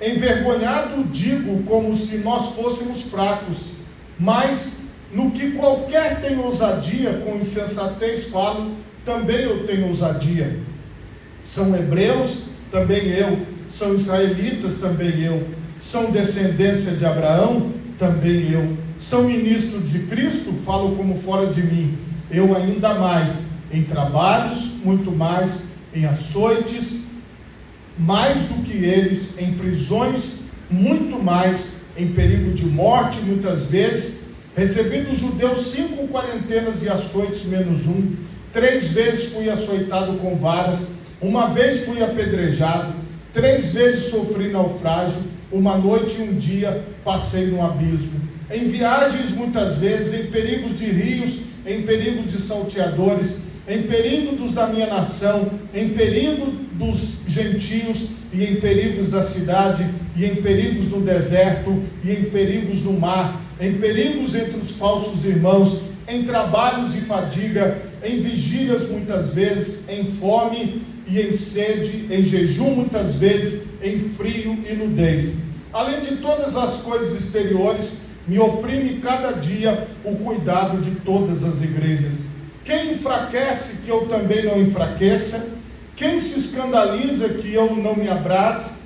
Envergonhado digo como se nós fôssemos fracos, mas no que qualquer tem ousadia, com insensatez falo, também eu tenho ousadia. São hebreus, também eu. São israelitas, também eu. São descendência de Abraão, também eu. São ministros de Cristo, falo como fora de mim. Eu ainda mais, em trabalhos, muito mais, em açoites, mais do que eles, em prisões, muito mais, em perigo de morte, muitas vezes, recebi dos judeus 5 quarentenas de açoites menos um, 3 vezes fui açoitado com varas, uma vez fui apedrejado, 3 vezes sofri naufrágio, uma noite e um dia passei no abismo. Em viagens muitas vezes, em perigos de rios, em perigos de salteadores, em perigo dos da minha nação, em perigo dos gentios, e em perigos da cidade, e em perigos no deserto, e em perigos no mar, em perigos entre os falsos irmãos, em trabalhos e fadiga, em vigílias muitas vezes, em fome e em sede, em jejum muitas vezes, em frio e nudez. Além de todas as coisas exteriores, me oprime cada dia o cuidado de todas as igrejas. Quem enfraquece, que eu também não enfraqueça. Quem se escandaliza, que eu não me abrace.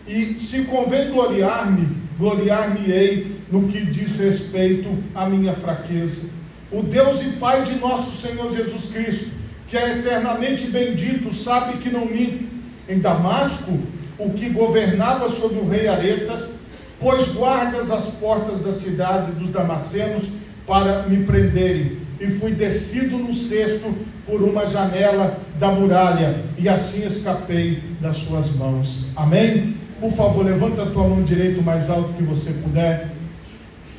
E se convém gloriar-me, gloriar-me-ei no que diz respeito à minha fraqueza. O Deus e Pai de nosso Senhor Jesus Cristo, que é eternamente bendito, sabe que não minto. Em Damasco, o que governava sobre o rei Aretas, pôs guardas às portas da cidade dos damascenos para me prenderem, e fui descido no cesto por uma janela da muralha, e assim escapei das suas mãos. Amém? Por favor, levanta a tua mão direita o mais alto que você puder,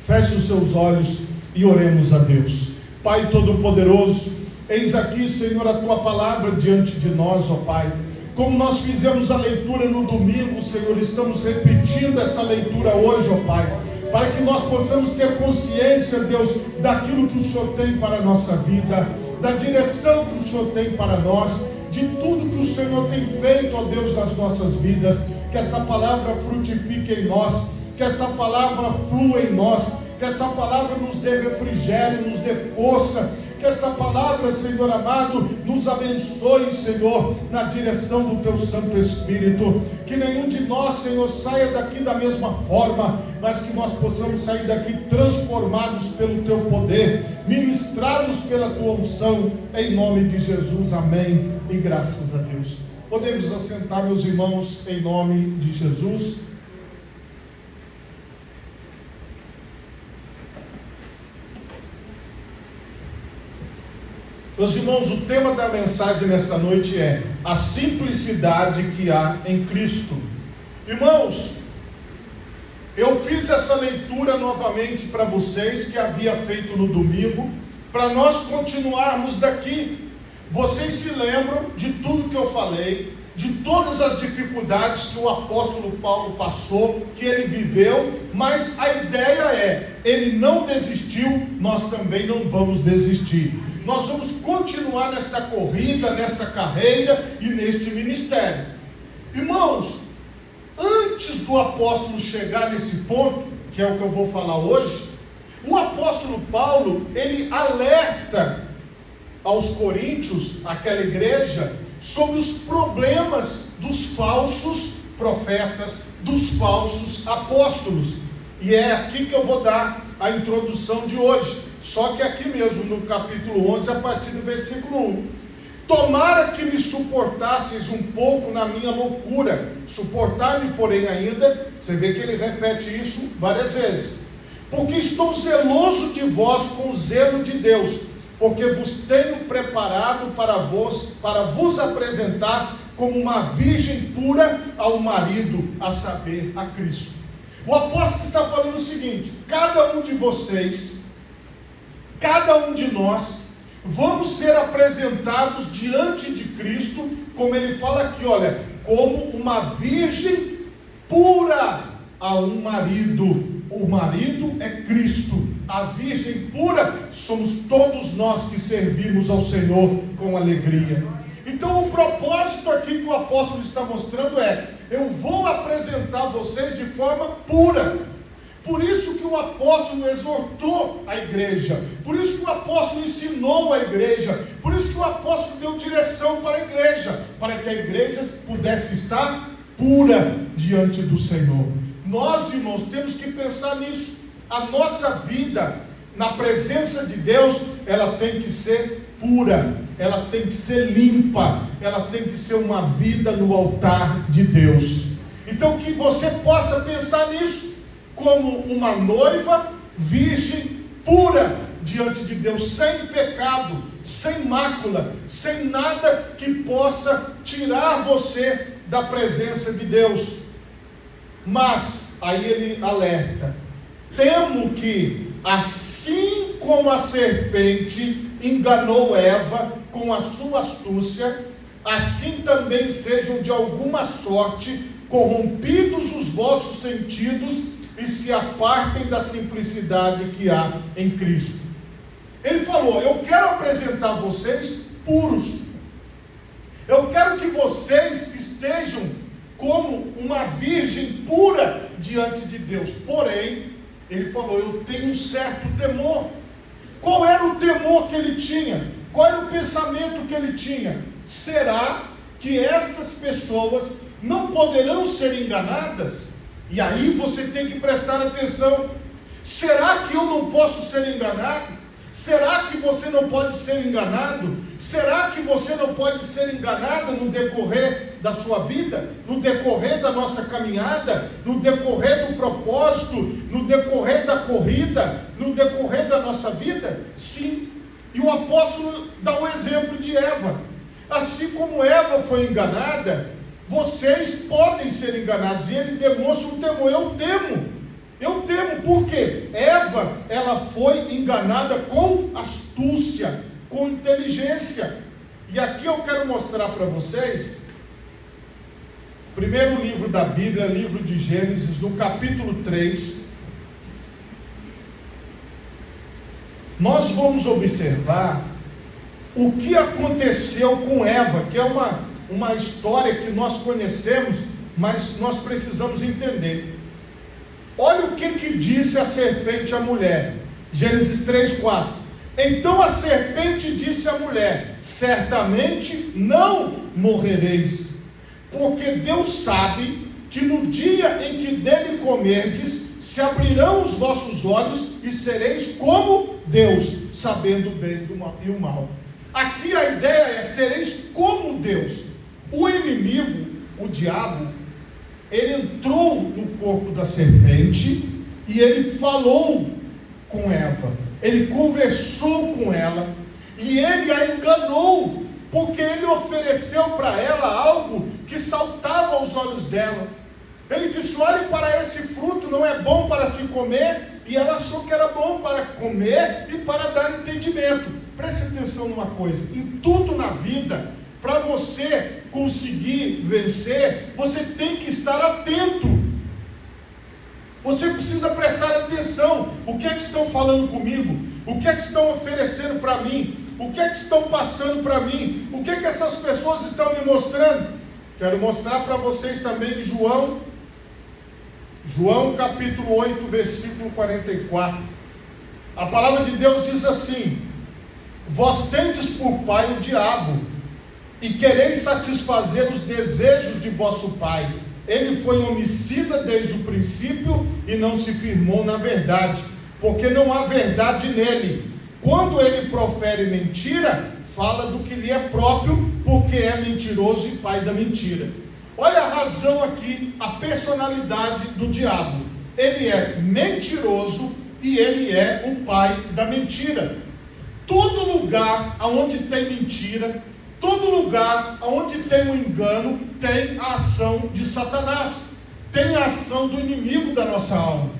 feche os seus olhos e oremos a Deus. Pai Todo-Poderoso, eis aqui, Senhor, a tua palavra diante de nós, ó Pai. Como nós fizemos a leitura no domingo, Senhor, estamos repetindo esta leitura hoje, ó Pai, para que nós possamos ter consciência, Deus, daquilo que o Senhor tem para a nossa vida, da direção que o Senhor tem para nós, de tudo que o Senhor tem feito, ó Deus, nas nossas vidas. Que esta palavra frutifique em nós, que esta palavra flua em nós, que esta palavra nos dê refrigério, nos dê força, que esta palavra, Senhor amado, nos abençoe, Senhor, na direção do Teu Santo Espírito. Que nenhum de nós, Senhor, saia daqui da mesma forma, mas que nós possamos sair daqui transformados pelo Teu poder, ministrados pela Tua unção, em nome de Jesus. Amém e graças a Deus. Podemos assentar, meus irmãos, em nome de Jesus. Meus irmãos, o tema da mensagem nesta noite é a simplicidade que há em Cristo. Irmãos, eu fiz essa leitura novamente para vocês, que havia feito no domingo, para nós continuarmos daqui. Vocês se lembram de tudo que eu falei, de todas as dificuldades que o apóstolo Paulo passou, que ele viveu, mas a ideia é, ele não desistiu, nós também não vamos desistir. Nós vamos continuar nesta corrida, nesta carreira e neste ministério. Irmãos, antes do apóstolo chegar nesse ponto, que é o que eu vou falar hoje, o apóstolo Paulo, ele alerta aos coríntios, aquela igreja, sobre os problemas dos falsos profetas, dos falsos apóstolos. E é aqui que eu vou dar a introdução de hoje. Só que aqui mesmo no capítulo 11, a partir do versículo 1. Tomara que me suportasseis um pouco na minha loucura. Suportar-me, porém, ainda. Você vê que ele repete isso várias vezes. Porque estou zeloso de vós com o zelo de Deus, porque vos tenho preparado para vos apresentar como uma virgem pura ao marido, a saber, a Cristo. O apóstolo está falando o seguinte: cada um de vocês, cada um de nós, vamos ser apresentados diante de Cristo, como ele fala aqui, olha, como uma virgem pura a um marido. O marido é Cristo, a virgem pura somos todos nós que servimos ao Senhor com alegria. Então o propósito aqui que o apóstolo está mostrando é: eu vou apresentar vocês de forma pura. Por isso que o apóstolo exortou a igreja, por isso que o apóstolo ensinou a igreja, por isso que o apóstolo deu direção para a igreja, para que a igreja pudesse estar pura diante do Senhor. Nós, irmãos, temos que pensar nisso. A nossa vida na presença de Deus, ela tem que ser pura, ela tem que ser limpa, ela tem que ser uma vida no altar de Deus. Então que você possa pensar nisso, como uma noiva virgem pura diante de Deus, sem pecado, sem mácula, sem nada que possa tirar você da presença de Deus. Mas aí ele alerta: temo que, assim como a serpente enganou Eva com a sua astúcia, assim também sejam de alguma sorte corrompidos os vossos sentidos e se apartem da simplicidade que há em Cristo. Ele falou: eu quero apresentar vocês puros, eu quero que vocês estejam como uma virgem pura diante de Deus. Porém, ele falou: eu tenho um certo temor. Qual era o temor que ele tinha? Qual era o pensamento que ele tinha? Será que estas pessoas não poderão ser enganadas? E aí você tem que prestar atenção. Será que eu não posso ser enganado? Será que você não pode ser enganado? Será que você não pode ser enganado no decorrer da sua vida? No decorrer da nossa caminhada? No decorrer do propósito? No decorrer da corrida? No decorrer da nossa vida? Sim. E o apóstolo dá um exemplo de Eva. Assim como Eva foi enganada, vocês podem ser enganados. E ele demonstra um temor. Eu temo, porque Eva, ela foi enganada com astúcia, com inteligência. E aqui eu quero mostrar para vocês, primeiro livro da Bíblia, livro de Gênesis, no capítulo 3, nós vamos observar o que aconteceu com Eva, que é uma história que nós conhecemos, mas nós precisamos entender. Olha o que disse a serpente à mulher, Gênesis 3:4. Então a serpente disse à mulher: certamente não morrereis, porque Deus sabe que no dia em que dele comerdes, se abrirão os vossos olhos e sereis como Deus, sabendo o bem e o mal. Aqui a ideia é: sereis como Deus. O inimigo, o diabo, ele entrou no corpo da serpente e ele falou com Eva, ele conversou com ela e ele a enganou, porque ele ofereceu para ela algo que saltava aos olhos dela. Ele disse: olhe para esse fruto, não é bom para se comer, e ela achou que era bom para comer e para dar entendimento. Preste atenção numa coisa: em tudo na vida, para você conseguir vencer, você tem que estar atento. Você precisa prestar atenção. O que é que estão falando comigo? O que é que estão oferecendo para mim? O que é que estão passando para mim? O que é que essas pessoas estão me mostrando? Quero mostrar para vocês também em João capítulo 8, versículo 44. A palavra de Deus diz assim: vós tendes por pai o diabo, e quereis satisfazer os desejos de vosso pai. Ele foi homicida desde o princípio e não se firmou na verdade, porque não há verdade nele. Quando ele profere mentira, fala do que lhe é próprio, porque é mentiroso e pai da mentira. Olha a razão aqui, a personalidade do diabo. Ele é mentiroso e ele é o pai da mentira. Todo lugar onde tem mentira, todo lugar onde tem um engano, tem a ação de Satanás, tem a ação do inimigo da nossa alma.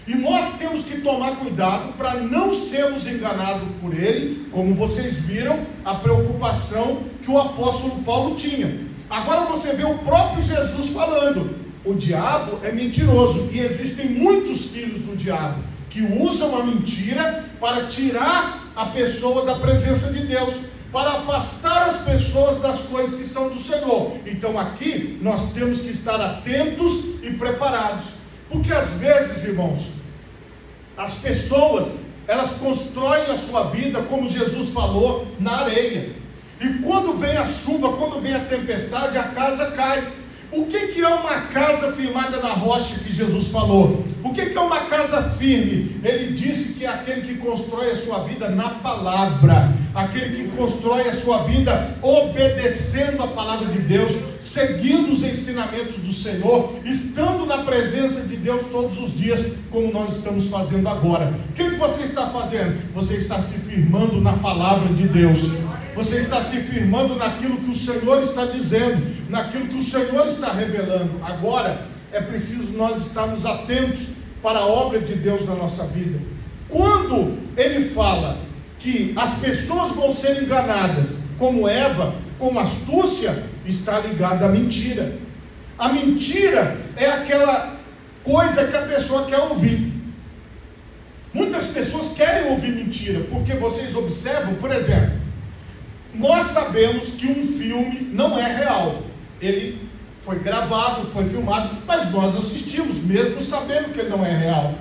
E nós temos que tomar cuidado para não sermos enganados por ele, como vocês viram a preocupação que o apóstolo Paulo tinha. Agora você vê o próprio Jesus falando: o diabo é mentiroso, e existem muitos filhos do diabo que usam a mentira para tirar a pessoa da presença de Deus. para afastar as pessoas das coisas que são do Senhor. Então aqui nós temos que estar atentos e preparados, porque às vezes, irmãos, as pessoas, elas constroem a sua vida, como Jesus falou, na areia, e quando vem a chuva, quando vem a tempestade, a casa cai. O que é uma casa firmada na rocha que Jesus falou? O que é uma casa firme? Ele disse que é aquele que constrói a sua vida na palavra, aquele que constrói a sua vida obedecendo a palavra de Deus, seguindo os ensinamentos do Senhor, estando na presença de Deus todos os dias, como nós estamos fazendo agora. O que você está fazendo? Você está se firmando na palavra de Deus. Você está se firmando naquilo que o Senhor está dizendo, naquilo que o Senhor está revelando. Agora, é preciso nós estarmos atentos para a obra de Deus na nossa vida. Quando Ele fala que as pessoas vão ser enganadas, como Eva, com astúcia, está ligada à mentira. A mentira é aquela coisa que a pessoa quer ouvir. Muitas pessoas querem ouvir mentira, porque vocês observam, por exemplo, nós sabemos que um filme não é real. Ele foi gravado, foi filmado, mas nós assistimos, mesmo sabendo que ele não é real.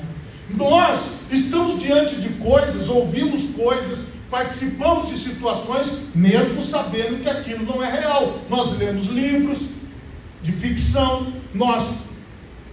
Nós estamos diante de coisas, ouvimos coisas, participamos de situações, mesmo sabendo que aquilo não é real. Nós lemos livros de ficção, nós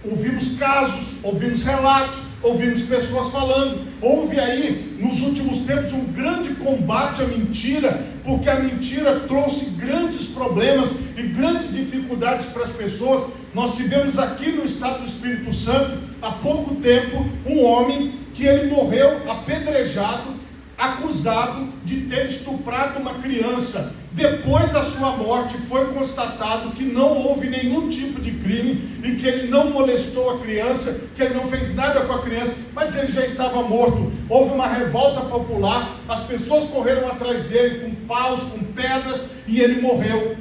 ouvimos casos, ouvimos relatos, ouvimos pessoas falando. Houve aí, nos últimos tempos, um grande combate à mentira, porque a mentira trouxe grandes problemas e grandes dificuldades para as pessoas. Nós tivemos aqui no estado do Espírito Santo, há pouco tempo, um homem que ele morreu apedrejado, acusado de ter estuprado uma criança. Depois da sua morte foi constatado que não houve nenhum tipo de crime e que ele não molestou a criança, que ele não fez nada com a criança, mas ele já estava morto. Houve uma revolta popular, as pessoas correram atrás dele com paus, com pedras, e ele morreu.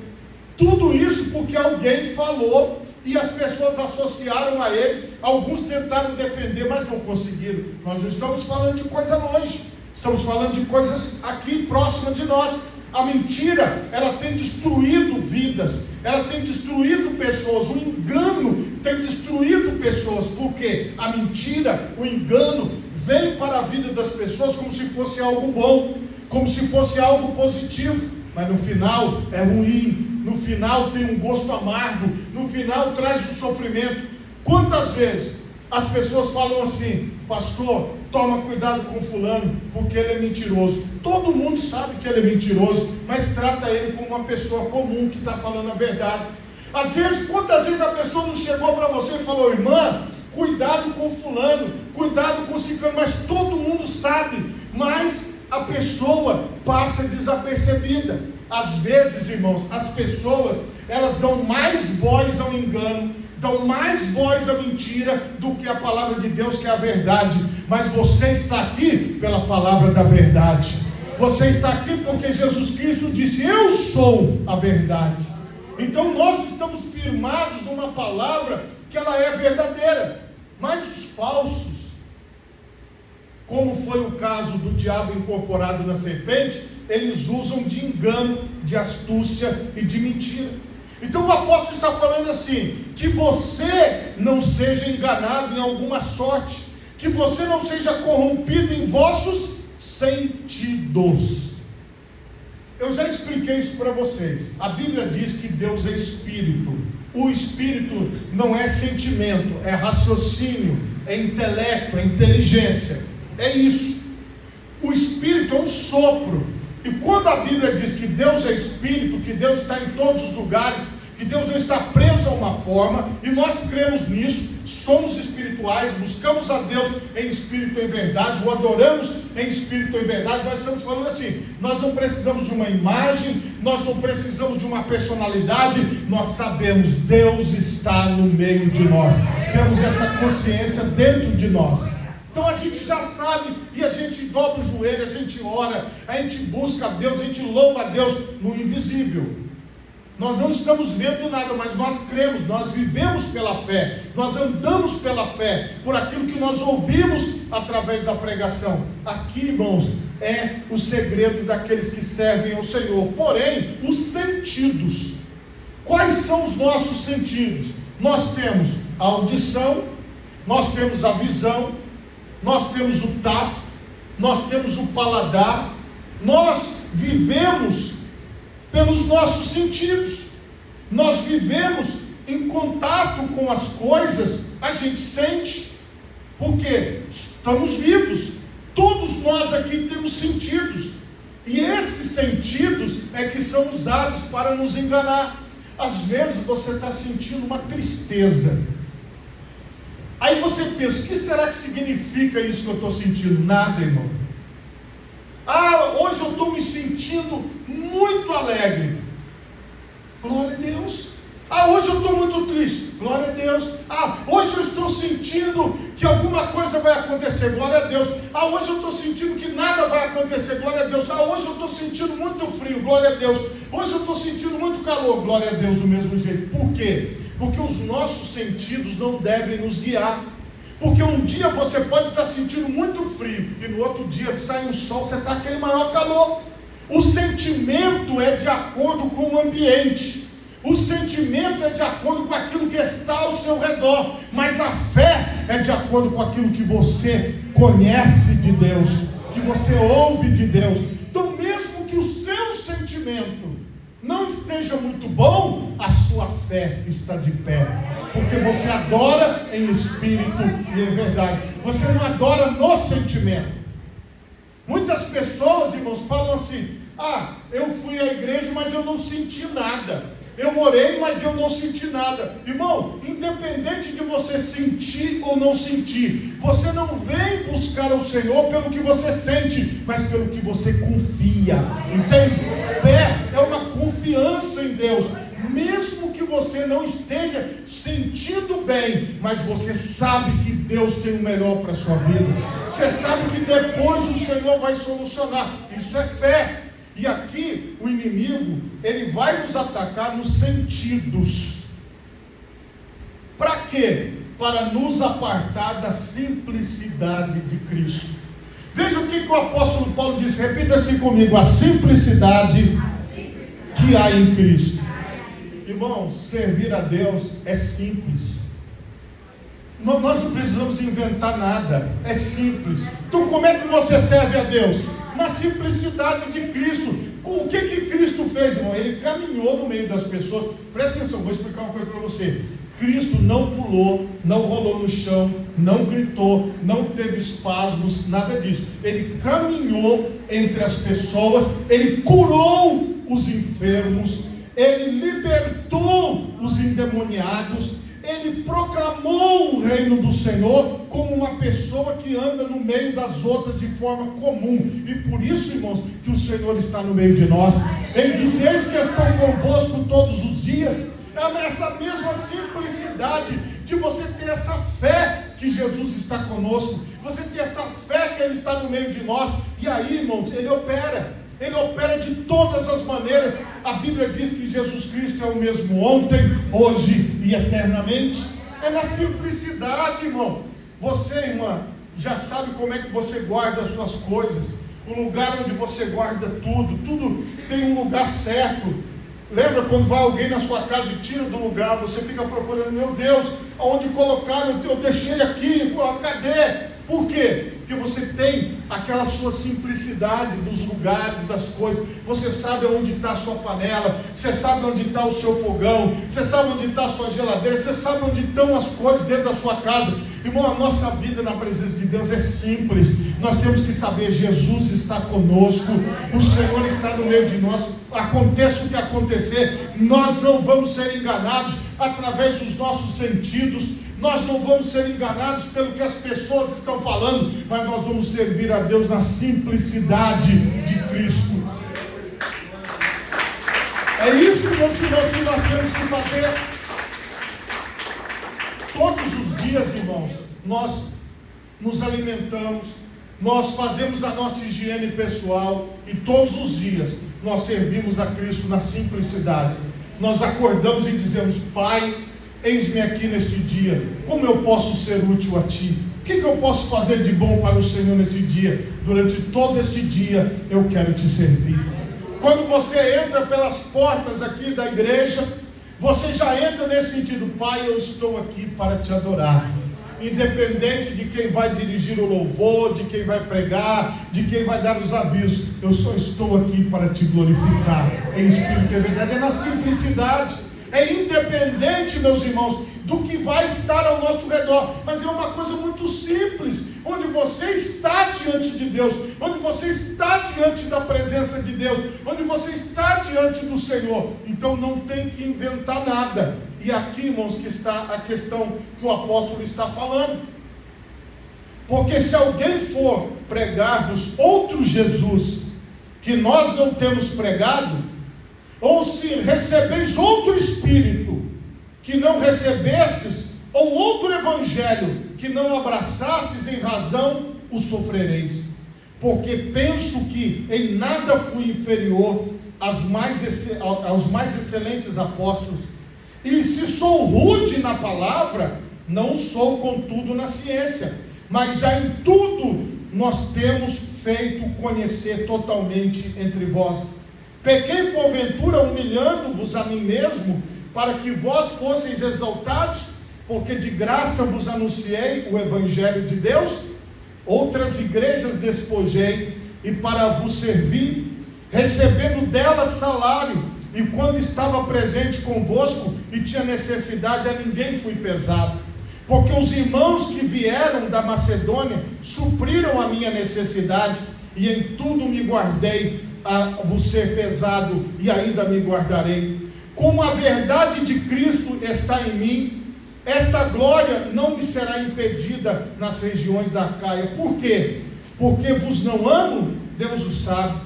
Tudo isso porque alguém falou e as pessoas associaram a ele. Alguns tentaram defender, mas não conseguiram. Nós não estamos falando de coisa longe, estamos falando de coisas aqui próximas de nós. A mentira, ela tem destruído vidas, ela tem destruído pessoas, o engano tem destruído pessoas, porque a mentira, o engano, vem para a vida das pessoas como se fosse algo bom, como se fosse algo positivo, mas no final é ruim, no final tem um gosto amargo, no final traz um sofrimento. Quantas vezes as pessoas falam assim: pastor, toma cuidado com fulano, porque ele é mentiroso. Todo mundo sabe que ele é mentiroso, mas trata ele como uma pessoa comum que está falando a verdade. Às vezes, quantas vezes a pessoa não chegou para você e falou: irmã, cuidado com fulano, cuidado com ciclano, mas todo mundo sabe, mas a pessoa passa desapercebida. Às vezes, irmãos, as pessoas, elas dão mais voz ao engano, dão mais voz à mentira do que a palavra de Deus, que é a verdade. Mas você está aqui pela palavra da verdade. Você está aqui porque Jesus Cristo disse: eu sou a verdade. Então nós estamos firmados numa palavra que ela é verdadeira. Mas os falsos, como foi o caso do diabo incorporado na serpente, eles usam de engano, de astúcia e de mentira. Então o apóstolo está falando assim: que você não seja enganado em alguma sorte, que você não seja corrompido em vossos sentidos. Eu já expliquei isso para vocês. A Bíblia diz que Deus é Espírito. O Espírito não é sentimento, é raciocínio, é intelecto, é inteligência. É isso. O Espírito é um sopro. E quando a Bíblia diz que Deus é Espírito, que Deus está em todos os lugares, que Deus não está preso a uma forma, e nós cremos nisso, somos espirituais, buscamos a Deus em espírito e em verdade, o adoramos em espírito e em verdade. Nós estamos falando assim: nós não precisamos de uma imagem, nós não precisamos de uma personalidade, nós sabemos, Deus está no meio de nós, temos essa consciência dentro de nós. Então a gente já sabe, e a gente dobra o joelho, a gente ora, a gente busca a Deus, a gente louva a Deus no invisível. Nós não estamos vendo nada, mas nós cremos, nós vivemos pela fé, nós andamos pela fé, por aquilo que nós ouvimos através da pregação. Aqui, irmãos, é o segredo daqueles que servem ao Senhor. Porém, os sentidos. Quais são os nossos sentidos? Nós temos a audição, nós temos a visão, nós temos o tato, nós temos o paladar. Nós vivemos pelos nossos sentidos. Nós vivemos em contato com as coisas, a gente sente, porque estamos vivos. Todos nós aqui temos sentidos, e esses sentidos é que são usados para nos enganar. Às vezes você está sentindo uma tristeza, aí você pensa: o que será que significa isso que eu estou sentindo? Nada, irmão. Hoje eu estou me sentindo muito alegre. Glória a Deus. Hoje eu estou muito triste. Glória a Deus. Hoje eu estou sentindo que alguma coisa vai acontecer. Glória a Deus. Hoje eu estou sentindo que nada vai acontecer. Glória a Deus. Hoje eu estou sentindo muito frio. Glória a Deus. Hoje eu estou sentindo muito calor. Glória a Deus, do mesmo jeito. Por quê? Porque os nossos sentidos não devem nos guiar. Porque um dia você pode estar sentindo muito frio, e no outro dia sai um sol, você está aquele maior calor. O sentimento é de acordo com o ambiente. O sentimento é de acordo com aquilo que está ao seu redor. Mas a fé é de acordo com aquilo que você conhece de Deus, que você ouve de Deus. Então, mesmo que o seu sentimento não esteja muito bom, a sua fé está de pé, porque você adora em espírito e em verdade. Você não adora no sentimento. Muitas pessoas, irmãos, falam assim: eu fui à igreja, mas eu não senti nada. Eu orei, mas eu não senti nada. Irmão, independente de você sentir ou não sentir, você não vem buscar ao Senhor pelo que você sente, mas pelo que você confia. Entende? Fé é uma confiança em Deus. Mesmo que você não esteja sentindo bem, mas você sabe que Deus tem o melhor para a sua vida. Você sabe que depois o Senhor vai solucionar. Isso é fé. E aqui o inimigo, ele vai nos atacar nos sentidos. Para quê? Para nos apartar da simplicidade de Cristo. Veja o que o apóstolo Paulo diz. Repita assim comigo: a simplicidade que há em Cristo. Irmão, servir a Deus é simples. Nós não precisamos inventar nada. É simples. Então como é que você serve a Deus? Na simplicidade de Cristo. O que Cristo fez, irmão? Ele caminhou no meio das pessoas. Presta atenção, vou explicar uma coisa para você. Cristo não pulou, não rolou no chão, não gritou, não teve espasmos, nada disso. Ele caminhou entre as pessoas, ele curou os enfermos, ele libertou os endemoniados, ele proclamou o reino do Senhor como uma pessoa que anda no meio das outras de forma comum. E por isso, irmãos, que o Senhor está no meio de nós. Ele diz: eis que estou convosco todos os dias. É essa mesma simplicidade de você ter essa fé que Jesus está conosco, você ter essa fé que Ele está no meio de nós. E aí, irmãos, Ele opera de todas as maneiras. A Bíblia diz que Jesus Cristo é o mesmo ontem, hoje e eternamente. É na simplicidade, irmão. Você, irmã, já sabe como é que você guarda as suas coisas. O lugar onde você guarda tudo tem um lugar certo. Lembra quando vai alguém na sua casa e tira do lugar, você fica procurando: meu Deus, aonde colocaram? Eu deixei aqui, cadê? Por quê? Porque você tem aquela sua simplicidade dos lugares, das coisas. Você sabe onde está a sua panela, você sabe onde está o seu fogão, você sabe onde está a sua geladeira, você sabe onde estão as coisas dentro da sua casa. Irmão, a nossa vida na presença de Deus é simples. Nós temos que saber: Jesus está conosco, o Senhor está no meio de nós. Aconteça o que acontecer, nós não vamos ser enganados através dos nossos sentidos. Nós não vamos ser enganados pelo que as pessoas estão falando, mas nós vamos servir a Deus na simplicidade de Cristo. É isso, meus irmãos, que nós temos que fazer. Todos os dias, irmãos, nós nos alimentamos, nós fazemos a nossa higiene pessoal, e todos os dias nós servimos a Cristo na simplicidade. Nós acordamos e dizemos: Pai, eis-me aqui neste dia, como eu posso ser útil a Ti? que eu posso fazer de bom para o Senhor nesse dia? Durante todo este dia eu quero te servir. Quando você entra pelas portas aqui da igreja, você já entra nesse sentido: Pai, eu estou aqui para te adorar. Independente de quem vai dirigir o louvor, de quem vai pregar, de quem vai dar os avisos, eu só estou aqui para te glorificar em espírito e verdade. É na simplicidade, é independente, meus irmãos, do que vai estar ao nosso redor, mas é uma coisa muito simples, onde você está diante de Deus, onde você está diante da presença de Deus, onde você está diante do Senhor. Então não tem que inventar nada. E aqui, irmãos, que está a questão que o apóstolo está falando. Porque se alguém for pregar-vos outro Jesus, que nós não temos pregado, ou se recebeis outro Espírito, que não recebestes, ou outro Evangelho, que não abraçastes, em razão o sofrereis. Porque penso que em nada fui inferior aos mais excelentes apóstolos. E se sou rude na palavra, não sou contudo na ciência, mas já em tudo nós temos feito conhecer totalmente entre vós. Pequei porventura humilhando-vos a mim mesmo, para que vós fosseis exaltados, porque de graça vos anunciei o Evangelho de Deus. Outras igrejas despojei, e para vos servir, recebendo delas salário. E quando estava presente convosco e tinha necessidade, a ninguém fui pesado. Porque os irmãos que vieram da Macedônia supriram a minha necessidade, e em tudo me guardei a vos ser pesado, e ainda me guardarei. Como a verdade de Cristo está em mim, esta glória não me será impedida nas regiões da Acaia. Por quê? Porque vos não amo? Deus o sabe.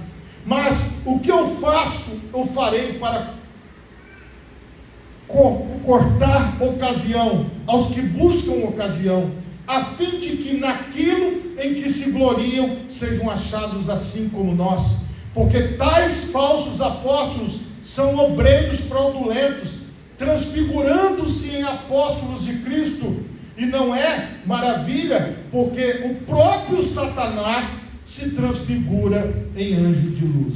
Mas o que eu faço, eu farei para cortar ocasião aos que buscam ocasião, a fim de que naquilo em que se gloriam sejam achados assim como nós. Porque tais falsos apóstolos são obreiros fraudulentos, transfigurando-se em apóstolos de Cristo. E não é maravilha, porque o próprio Satanás se transfigura em anjo de luz.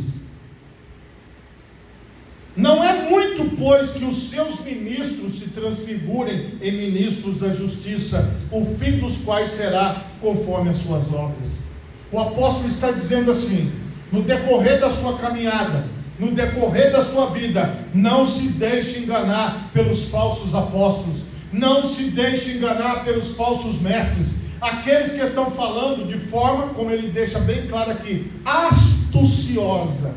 Não é muito, pois, que os seus ministros se transfigurem em ministros da justiça, o fim dos quais será conforme as suas obras. O apóstolo está dizendo assim: no decorrer da sua caminhada, no decorrer da sua vida, não se deixe enganar pelos falsos apóstolos, não se deixe enganar pelos falsos mestres, aqueles que estão falando de forma, como ele deixa bem claro aqui, astuciosa,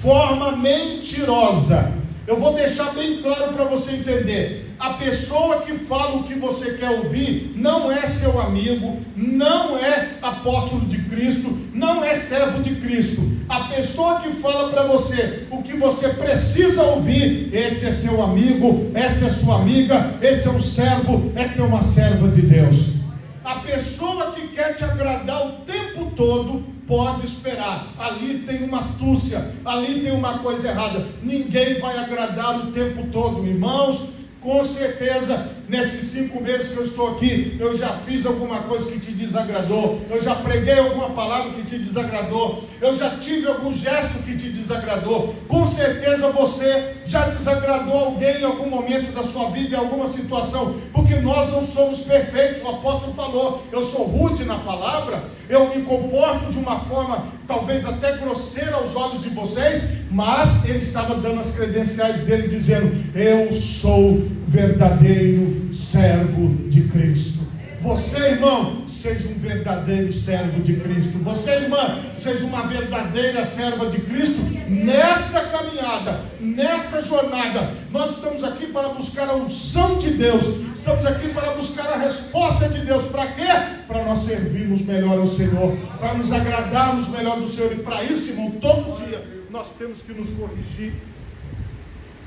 forma mentirosa. Eu vou deixar bem claro para você entender: a pessoa que fala o que você quer ouvir não é seu amigo, não é apóstolo de Cristo, não é servo de Cristo. A pessoa que fala para você o que você precisa ouvir, este é seu amigo, esta é sua amiga, este é um servo, esta é uma serva de Deus. A pessoa que quer te agradar o tempo todo pode esperar. Ali tem uma astúcia, ali tem uma coisa errada. Ninguém vai agradar o tempo todo, irmãos. Com certeza, nesses 5 meses que eu estou aqui, eu já fiz alguma coisa que te desagradou, eu já preguei alguma palavra que te desagradou, eu já tive algum gesto que te desagradou. Com certeza você já desagradou alguém em algum momento da sua vida, em alguma situação, porque nós não somos perfeitos. O apóstolo falou: eu sou rude na palavra, eu me comporto de uma forma talvez até grosseira aos olhos de vocês, mas ele estava dando as credenciais dele, dizendo: eu sou verdadeiro servo de Cristo. Você, irmão, seja um verdadeiro servo de Cristo. Você, irmã, seja uma verdadeira serva de Cristo. Nesta caminhada, nesta jornada, nós estamos aqui para buscar a unção de Deus. Estamos aqui para buscar a resposta de Deus. Para quê? Para nós servirmos melhor ao Senhor, para nos agradarmos melhor do Senhor. E para isso, irmão, todo dia nós temos que nos corrigir.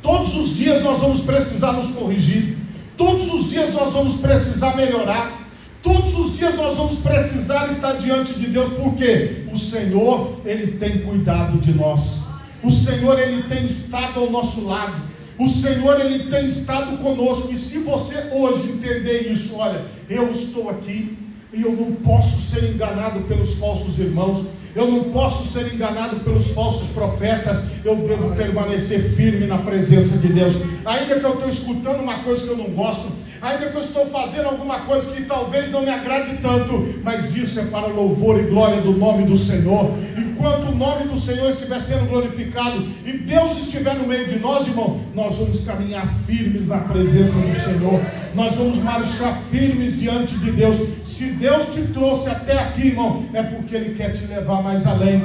Todos os dias nós vamos precisar nos corrigir. Todos os dias nós vamos precisar melhorar. Todos os dias nós vamos precisar estar diante de Deus. Porque o Senhor, Ele tem cuidado de nós. O Senhor, Ele tem estado ao nosso lado. O Senhor, Ele tem estado conosco. E se você hoje entender isso: olha, eu estou aqui, E eu não posso ser enganado pelos falsos irmãos, eu não posso ser enganado pelos falsos profetas. Eu devo permanecer firme na presença de Deus, ainda que eu estou escutando uma coisa que eu não gosto, ainda que eu estou fazendo alguma coisa que talvez não me agrade tanto, mas isso é para louvor e glória do nome do Senhor. Enquanto o nome do Senhor estiver sendo glorificado e Deus estiver no meio de nós, irmão, nós vamos caminhar firmes na presença do Senhor, nós vamos marchar firmes diante de Deus. Se Deus te trouxe até aqui, irmão, é porque Ele quer te levar mais além.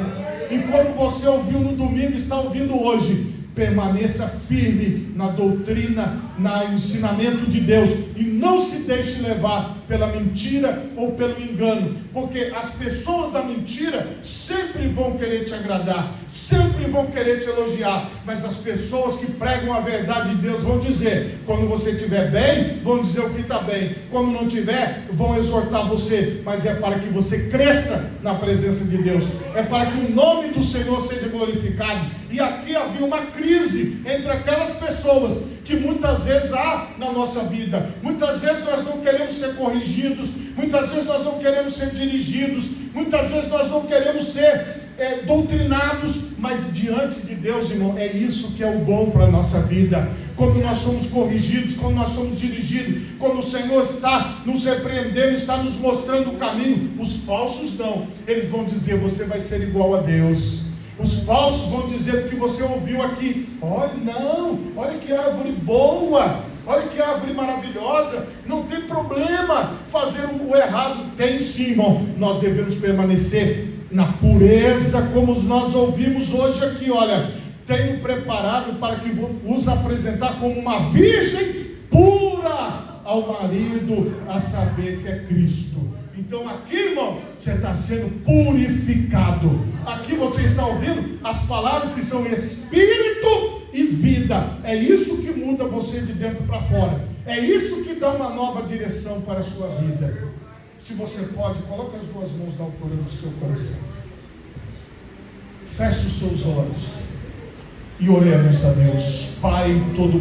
E como você ouviu no domingo, está ouvindo hoje, permaneça firme na doutrina, no ensinamento de Deus, e não se deixe levar pela mentira ou pelo engano, porque as pessoas da mentira sempre vão querer te agradar, sempre vão querer te elogiar, mas as pessoas que pregam a verdade de Deus vão dizer, quando você estiver bem, vão dizer o que está bem, quando não estiver, vão exortar você, mas é para que você cresça na presença de Deus, é para que o nome do Senhor seja glorificado. E aqui havia uma crise entre aquelas pessoas que muitas vezes há na nossa vida. Muitas vezes nós não queremos ser corrigidos, muitas vezes nós não queremos ser dirigidos, muitas vezes nós não queremos ser doutrinados, mas diante de Deus, irmão, é isso que é o bom para a nossa vida. Quando nós somos corrigidos, quando nós somos dirigidos, quando o Senhor está nos repreendendo, está nos mostrando o caminho. Os falsos não, eles vão dizer, você vai ser igual a Deus. Os falsos vão dizer o que você ouviu aqui, olha, não, olha que árvore boa, olha que árvore maravilhosa, não tem problema fazer o errado. Tem sim, irmão, nós devemos permanecer na pureza, como nós ouvimos hoje aqui, olha, tenho preparado para que vos apresentar como uma virgem pura ao marido, a saber que é Cristo. Então aqui, irmão, você está sendo purificado. Aqui você está ouvindo as palavras que são espírito e vida. É isso que muda você de dentro para fora. É isso que dá uma nova direção para a sua vida. Se você pode, coloque as duas mãos na altura do seu coração. Feche os seus olhos e oremos a Deus. Pai todo